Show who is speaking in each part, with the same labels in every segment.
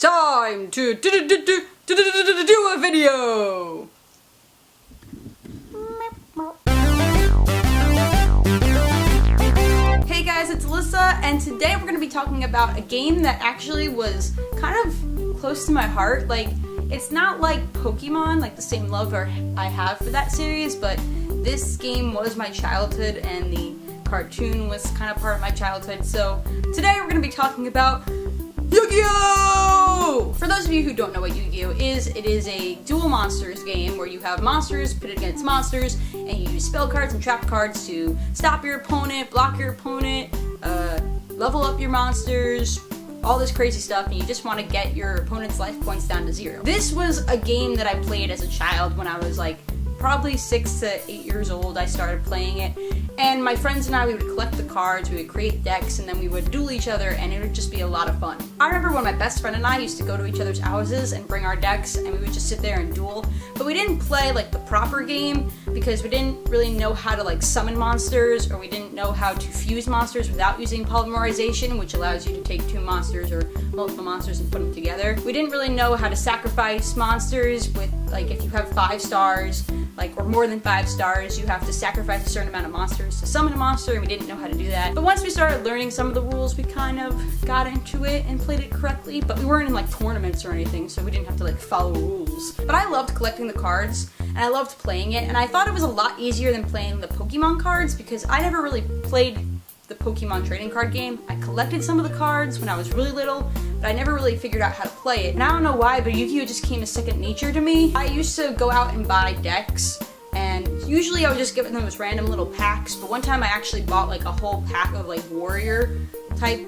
Speaker 1: time to do a video! Hey guys, it's Alyssa, and today we're going to be talking about a game that actually was kind of close to my heart. Like, it's not like Pokemon, like the same love I have for that series, but this game was my childhood and the cartoon was kind of part of my childhood. So today we're going to be talking about Yu-Gi-Oh! For those of you who don't know what Yu-Gi-Oh is, it is a dual monsters game where you have monsters pitted against monsters, and you use spell cards and trap cards to stop your opponent, block your opponent, level up your monsters, all this crazy stuff, and you just want to get your opponent's life points down to 0. This was a game that I played as a child when I was like probably 6 to 8 years old. I started playing it, and my friends and I, we would collect the cards, we would create decks, and then we would duel each other, and it would just be a lot of fun. I remember when my best friend and I used to go to each other's houses and bring our decks, and we would just sit there and duel, but we didn't play like the proper game because we didn't really know how to like summon monsters, or we didn't know how to fuse monsters without using polymerization, which allows you to take 2 monsters or multiple monsters and put them together. We didn't really know how to sacrifice monsters with, like, if you have 5 stars, like, or more than 5 stars, you have to sacrifice a certain amount of monsters to summon a monster, and we didn't know how to do that. But once we started learning some of the rules, we kind of got into it and played it correctly, but we weren't in like tournaments or anything, so we didn't have to like follow rules. But I loved collecting the cards, and I loved playing it, and I thought it was a lot easier than playing the Pokemon cards because I never really played the Pokemon trading card game. I collected some of the cards when I was really little, but I never really figured out how to play it. And I don't know why, but Yu-Gi-Oh just came as second nature to me. I used to go out and buy decks, and usually I would just give them as random little packs, but one time I actually bought like a whole pack of like warrior type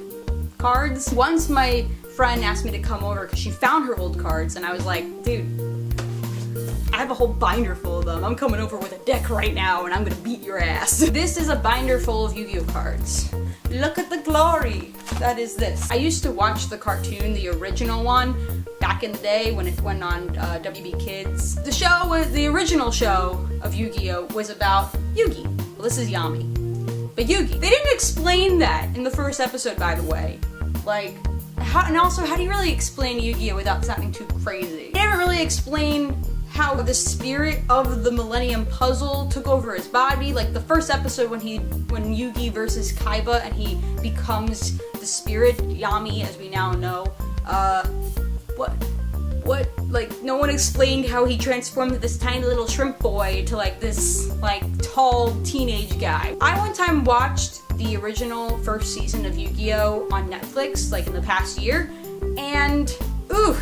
Speaker 1: cards. Once my friend asked me to come over because she found her old cards, and I was like, dude, I have a whole binder full of them. I'm coming over with a deck right now, and I'm gonna beat your ass. This is a binder full of Yu-Gi-Oh cards. Look at the glory that is this. I used to watch the cartoon, the original one, back in the day when it went on WB Kids. The original show of Yu-Gi-Oh was about Yugi. Well, this is Yami. But Yugi. They didn't explain that in the first episode, by the way. Like, how do you really explain Yu-Gi-Oh without sounding too crazy? They haven't really explained how the spirit of the Millennium Puzzle took over his body. Like the first episode when Yugi versus Kaiba and he becomes the spirit, Yami, as we now know. Like, no one explained how he transformed this tiny little shrimp boy to like this, like, tall teenage guy. I one time watched the original first season of Yu-Gi-Oh on Netflix, like in the past year, and ooh,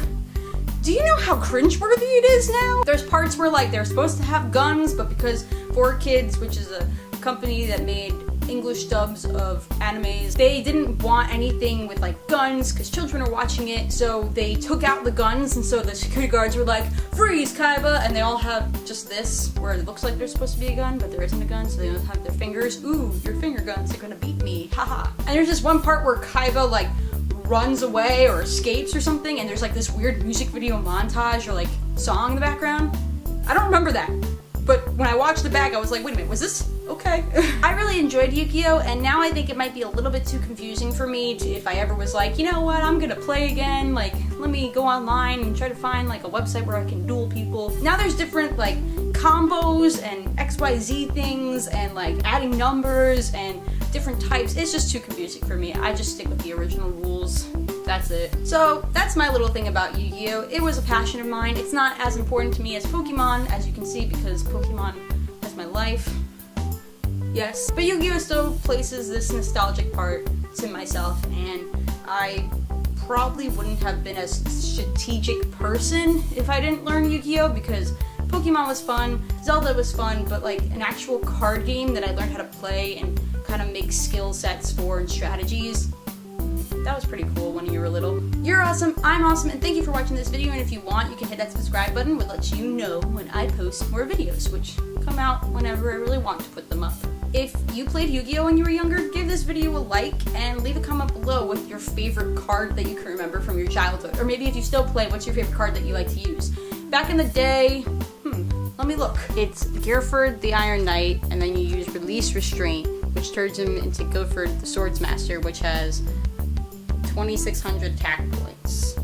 Speaker 1: do you know how cringeworthy it is now? There's parts where like they're supposed to have guns, but because 4Kids, which is a company that made English dubs of animes, they didn't want anything with like guns because children are watching it, so they took out the guns, and so the security guards were like, freeze Kaiba, and they all have just this, where it looks like there's supposed to be a gun, but there isn't a gun, so they don't have their fingers. Ooh, your finger guns are gonna beat me, haha. And there's this one part where Kaiba like runs away or escapes or something, and there's like this weird music video montage or like song in the background. I don't remember that, but when I watched it back I was like, wait a minute, was this okay? I really enjoyed Yu-Gi-Oh, and now I think it might be a little bit too confusing for me if I ever was like, you know what, I'm gonna play again, like let me go online and try to find like a website where I can duel people. Now there's different like combos and XYZ things and like adding numbers and different types. It's just too confusing for me. I just stick with the original rules. That's it. So that's my little thing about Yu-Gi-Oh. It was a passion of mine. It's not as important to me as Pokemon, as you can see, because Pokemon has my life. Yes. But Yu-Gi-Oh still places this nostalgic part to myself, and I probably wouldn't have been a strategic person if I didn't learn Yu-Gi-Oh, because Pokemon was fun, Zelda was fun, but like an actual card game that I learned how to play and kind of make skill sets for and strategies, that was pretty cool when you were little. You're awesome, I'm awesome, and thank you for watching this video, and if you want, you can hit that subscribe button, which lets you know when I post more videos, which come out whenever I really want to put them up. If you played Yu-Gi-Oh when you were younger, give this video a like, and leave a comment below with your favorite card that you can remember from your childhood. Or maybe if you still play, what's your favorite card that you like to use? Back in the day, let me look. It's Gearford the Iron Knight, and then you use Release Restraint, which turns him into Guilford the Swordsmaster, which has 2,600 attack points.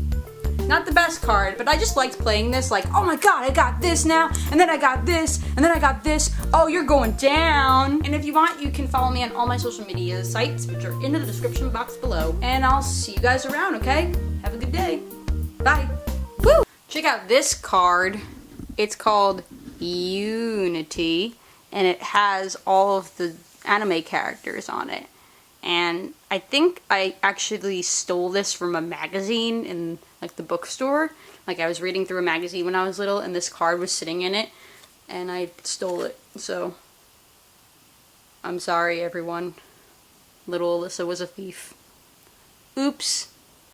Speaker 1: Not the best card, but I just liked playing this, like, oh my god, I got this now, and then I got this, and then I got this. Oh, you're going down. And if you want, you can follow me on all my social media sites, which are in the description box below. And I'll see you guys around, okay? Have a good day. Bye. Woo! Check out this card. It's called Unity, and it has all of the anime characters on it. And I think I actually stole this from a magazine in like the bookstore. Like I was reading through a magazine when I was little and this card was sitting in it and I stole it. So I'm sorry everyone. Little Alyssa was a thief. Oops.